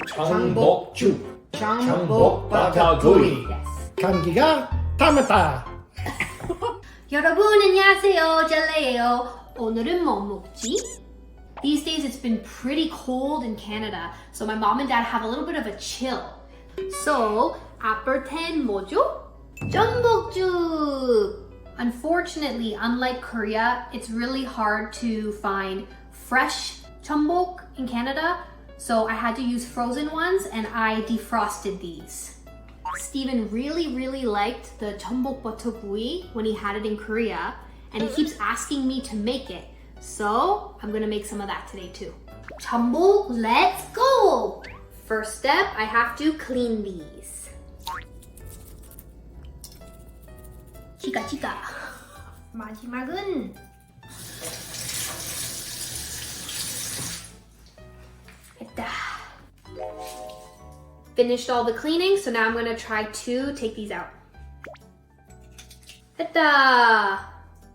전복죽, 전복버터구이. 감기가 담았다. 여러분 안녕하세요, 젤라예요. 오늘은 뭐 먹지? These days it's been pretty cold in Canada, so my mom and dad have a little bit of a chill. So, 아빠텐 뭐죠? 전복죽! Unfortunately, unlike Korea, it's really hard to find fresh 전복 in Canada, so I had to use frozen ones and I defrosted these. Steven really liked the 전복버터구이 when he had it in Korea, and he keeps asking me to make it. So I'm gonna make some of that today too. 전복, let's go! First step, I have to clean these. 치가. 마지막은 했다. Finished all the cleaning, so now I'm gonna try to take these out. 했다.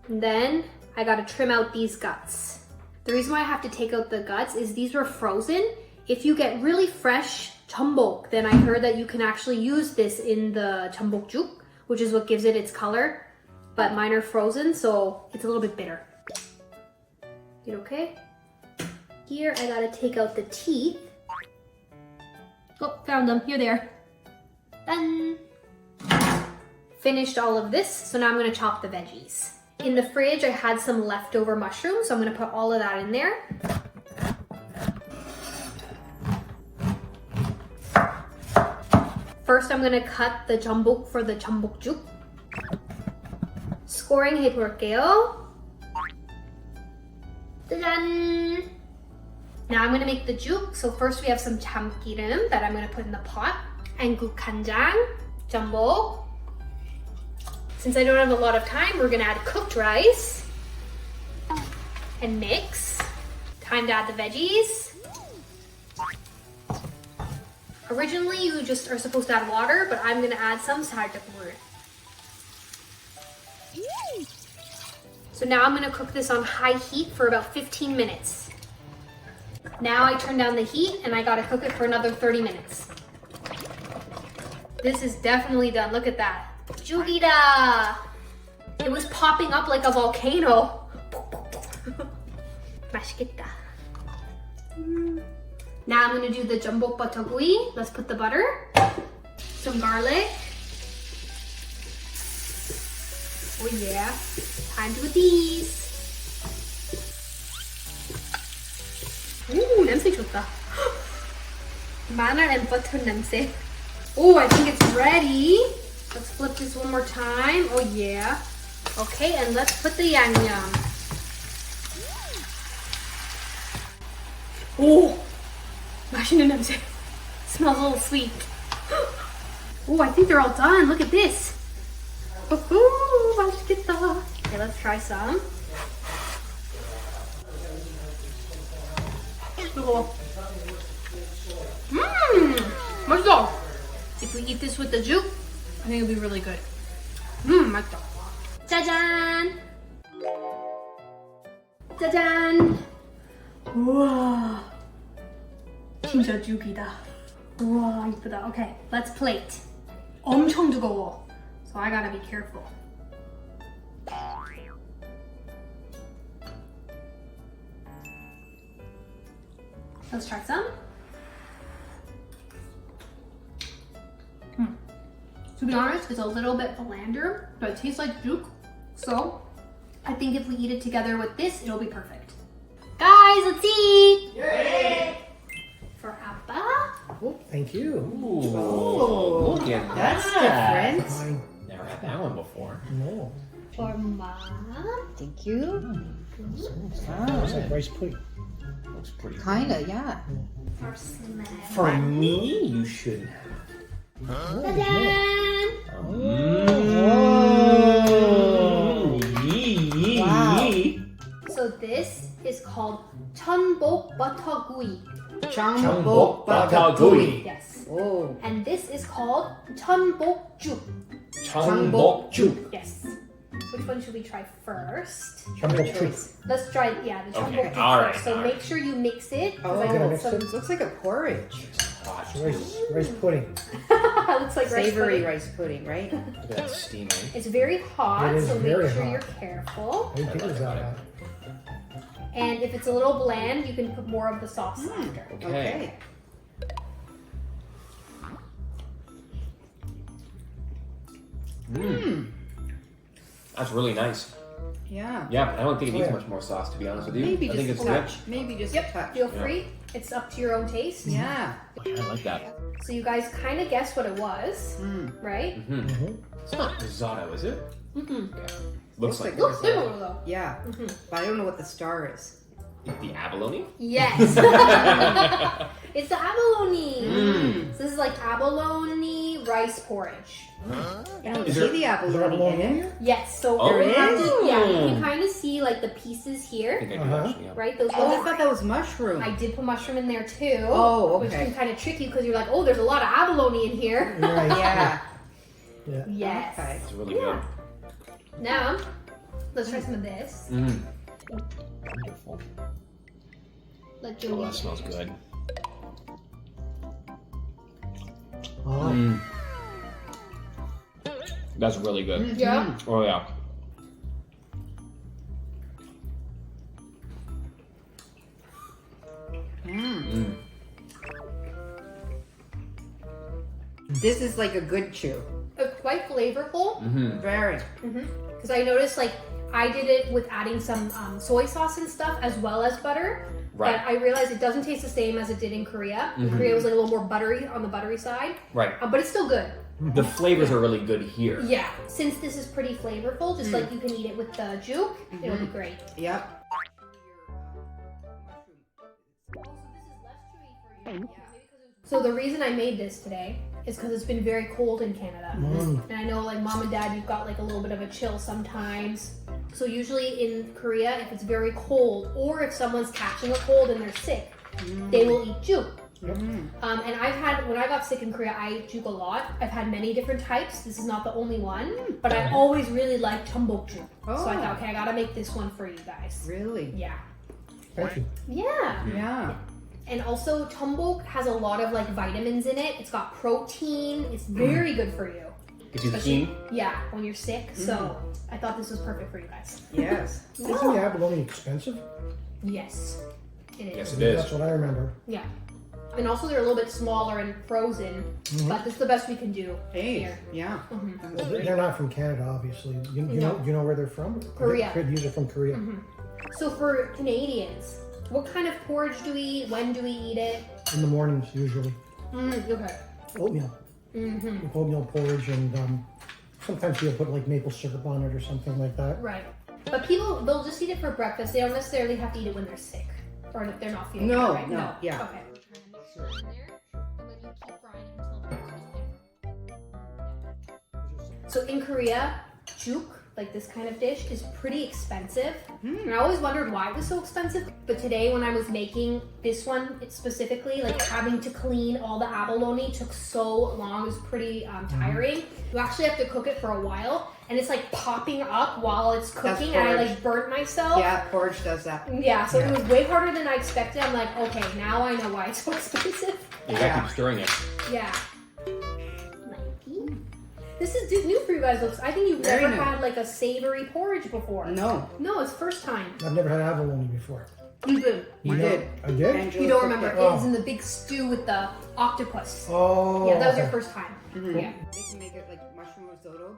And then I gotta trim out these guts. The reason why I have to take out the guts is these were frozen. If you get really fresh 전복, then I heard that you can actually use this in the 전복죽, which is what gives it its color. But mine are frozen, so it's a little bit bitter. You okay? Here I gotta take out the teeth. Oh, found them. Here they are. Done. Finished all of this, so now I'm gonna chop the veggies. In the fridge, I had some leftover mushrooms, so I'm gonna put all of that in there. First, I'm gonna cut the 전복 for the 전복죽. Scoring 해볼게요. 짜잔! Now I'm gonna make the juk. So first we have some 참기름 that I'm gonna put in the pot. And 국간장, 전복. Since I don't have a lot of time, we're gonna add cooked rice. And mix. Time to add the veggies. Originally, you just are supposed to add water, but I'm gonna add some 살짝물. So now I'm gonna cook this on high heat for about 15 minutes. Now I turn down the heat and I gotta cook it for another 30 minutes. This is definitely done. Look at that. 죽이다! It was popping up like a volcano. 맛있겠다. Now I'm gonna do the 전복버터구이. Let's put the butter, some garlic. Oh yeah, time to do these. Ooh, 냄새 좋다. 마늘 and butter 냄새. Oh, I think it's ready. Let's flip this one more time. Oh yeah. Okay, and let's put the 양념. Oh, 맛있는 냄새. Smells a little sweet. Oh, I think they're all done. Look at this. Oh, 맛있겠다. Okay, let's try some. 뜨거워. 맛있어. If we eat this with the juk, I think it'll be really good. 맛있다. 짜잔. 짜잔. 우와. 진짜 죽이다. 우와, 이쁘다. Okay, let's plate. 엄청 두꺼워. So I gotta be careful. Let's try some. To be honest, it's a little bit bland, but it tastes like juk. So I think if we eat it together with this, it'll be perfect. Guys, let's eat! Yay! For Appa. Oh, thank you. Ooh, look at That's that. different. Never had that one before. No. For Mom. Thank you. It's Wow. like rice pudding. Looks pretty good. Kinda, yeah. For Slim. For me, you should have. 짜잔! Wow. So this is called 전복버터구이. 전복버터구이. Yes. Oh. And this is called 전복죽. 전복죽. Yes. Which one should we try first? 전복죽. Let's try, the Okay, 전복죽 alright, first. So alright. make sure you mix it. 'cause Oh, I gonna know mix some, it? Looks like a porridge. Rice pudding. looks like rice Savory pudding. rice pudding, right? Look at that steaming. It's very hot, It is so very make sure hot. you're careful. How do you think is that? And if it's a little bland, you can put more of the sauce after. Okay. That's really nice. Yeah. Yeah, I don't think it needs Yeah. much more sauce, to be honest with you. Maybe I think just it's a good. touch. Maybe just a Yep, touch. feel free. It's up to your own taste. Yeah. I like that. So you guys kind of guessed what it was, right? It's not risotto, is it? Mm-hmm. Okay. Looks like Looks similar though. Yeah. But I don't know what the star is. the abalone. Yes. It's the abalone. So this is like abalone rice porridge. I don't Is see there- the Is there abalone abalone in in it. here? Yes. So Oh. you have to, yeah, you Mm. can kind of see like the pieces I here, think I do Uh-huh. actually. Yeah. right? Those Oh, I little. thought that was mushroom. I did put mushroom in there too. Oh, Which okay. can kind of trick you because you're like, oh, there's a lot of abalone in here. Right. Yeah. Yeah. Yes. Okay. It's really good. Now, let's try some of this. Wonderful. Let Oh, Joey. that smells good. Oh. That's really good. Yeah. Oh yeah. This is like a good chew. It's quite flavorful. Very. Because I noticed like I did it with adding some soy sauce and stuff as well as butter. Right. But I realized it doesn't taste the same as it did in Korea. In Korea it was like a little more buttery on the buttery side. Right. But it's still good. The flavors are really good here. Yeah. Since this is pretty flavorful, just like you can eat it with the juk, it'll be great. Yep. So the reason I made this today is because it's been very cold in Canada. And I know like mom and dad, you've got like a little bit of a chill sometimes. So usually in Korea, if it's very cold or if someone's catching a cold and they're sick, they will eat juk. And I've had, when I got sick in Korea, I ate juk a lot. I've had many different types. This is not the only one, but I always really liked 전복죽. So I thought, okay, I gotta make this one for you guys. Really? Yeah. Thank you. Yeah. Yeah. And also, 전복 has a lot of like vitamins in it. It's got protein. It's very good for you. Gives you the keen. Yeah, when you're sick. So I thought this was perfect for you guys. Yes. Isn't the abalone expensive? Yes, it is. Yes, it is. That's what I remember. Yeah. And also, they're a little bit smaller and frozen, but this is the best we can do Hey. here. Yeah. Well, they're not from Canada, obviously. You know where they're from? Korea. These are from Korea. So for Canadians, what kind of porridge do we eat? When do we eat it? In the mornings, usually. Okay. Oatmeal. Oatmeal porridge, and sometimes you'll put like maple syrup on it or something like that. Right. But people, they'll just eat it for breakfast. They don't necessarily have to eat it when they're sick or if they're not feeling No, good, right? no, yeah. Okay. So in Korea, juk, like this kind of dish, is pretty expensive. And I always wondered why it was so expensive. But today when I was making this one specifically, like having to clean all the abalone took so long. It was pretty tiring. You actually have to cook it for a while. And it's like popping up while it's cooking. And I porridge. like burnt myself. Yeah, porridge does that. Yeah, so it was way harder than I expected. I'm like, okay, now I know why it's so expensive. You gotta keep stirring it. Yeah. This is new for you guys. I think you've Very never new. had like a savory porridge before. No. No, it's first time. I've never had abalone before. You did. You know- did. I did? Angela You don't cooked remember. it. It was in the big stew with the octopus. Oh. Yeah, that was your okay. first time. Yeah. They can make it like mushroom risotto.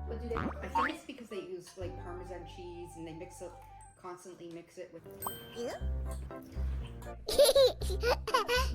What do they? I think it's because they use like Parmesan cheese and they mix it, constantly mix it with.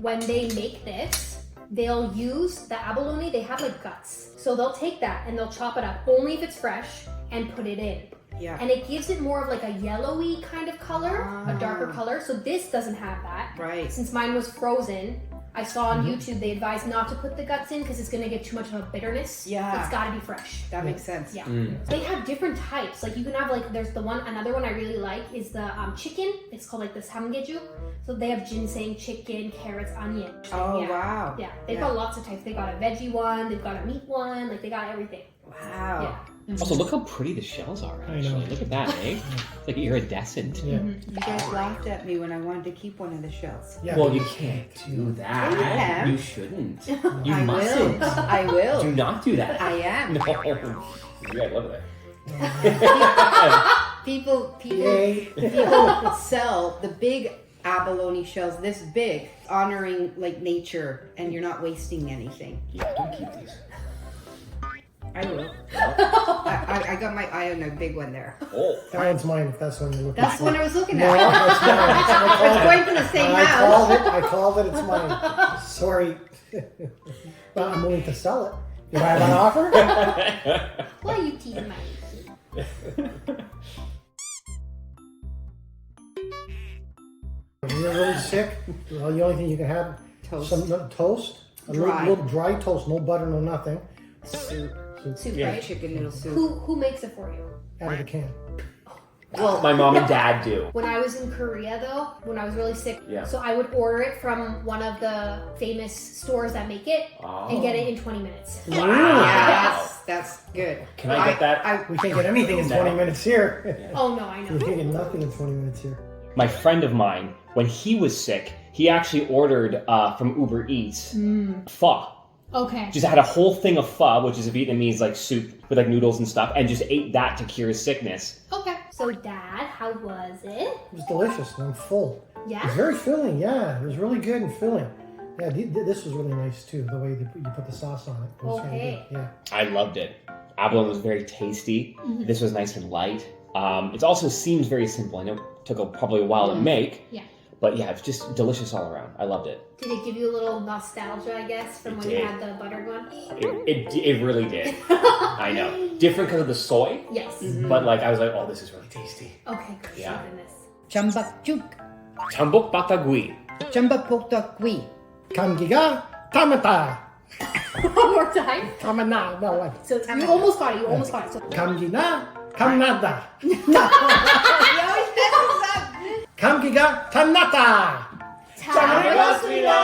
When they make this, they'll use the abalone. They have like guts. So they'll take that and they'll chop it up only if it's fresh and put it in. Yeah. And it gives it more of like a yellowy kind of color, a darker color. So this doesn't have that. Right. Since mine was frozen, I saw on YouTube they advise not to put the guts in because it's going to get too much of a bitterness. Yeah. It's got to be fresh. That makes sense. Yeah. They have different types. Like you can have like, there's the one, another one I really like is the chicken. It's called like the samgyeju. So they have ginseng, chicken, carrots, onion. Oh, yeah. wow. Yeah. They've got lots of types. They got a veggie one. They've got a meat one. Like they got everything. Wow. Yeah. Also, look how pretty the shells are, actually. Look at that, eh? It's like iridescent. Yeah. You guys laughed at me when I wanted to keep one of the shells. Yeah. Well, you can't do that. can. You shouldn't. You I mustn't. will. I will. Do not do that. I am. No. You guys love it. People Yay. sell the big abalone shells this big, honoring like nature, and you're not wasting anything. Yeah, don't keep these. I will. I got my eye on a big one there. Oh. That one's mine if that's the one you're looking That's for. the one I was looking No, at. that's mine. It's going to the same I house. called it. It's mine. Sorry. But I'm willing to sell it. Do I have an offer? Why you teasing my When you're really sick, well, the only thing you can have Toast. some toast, a Dry. little dry toast, no butter, no nothing. Soup. soup, Yeah. right? Chicken noodle soup. Who makes it for you? Out of the can. Well, my mom and dad do. When I was in Korea, though, when I was really sick, Yeah. so I would order it from one of the famous stores that make it and get it in 20 minutes. Yeah, that's good. Can I get that? We can't get anything in 20 minutes here. Oh no, I We know. can't get nothing in 20 minutes here. My friend of mine, when he was sick, he actually ordered from Uber Eats pho. Okay. Just had a whole thing of pho, which is a Vietnamese like soup with like noodles and stuff, and just ate that to cure his sickness. Okay. So, Dad, how was it? It was delicious and I'm full. It was Yeah. very filling, yeah. It was really good and filling. Yeah, this was really nice too, the way you put the sauce on it. It was really Okay. good. Yeah. I loved it. Abalone was very tasty. This was nice and light. It also seems very simple. I know it took probably a while to make. Yeah. But yeah, it's just delicious all around. I loved it. Did it give you a little nostalgia, I guess, from It when you did. had the buttered one? It really did. I know. Different because of the soy, Yes. but like I was like, oh, this is really tasty. Okay, good. Yeah. Goodness. 전복죽. 전복버터구이. 전복버터구이. 감기가 담았다. One more time. 담았나? No, what? So, you almost got it. You almost got it. So, 감기나 감나다. He always messes up. 감기가 담났다. 잘 먹었습니다.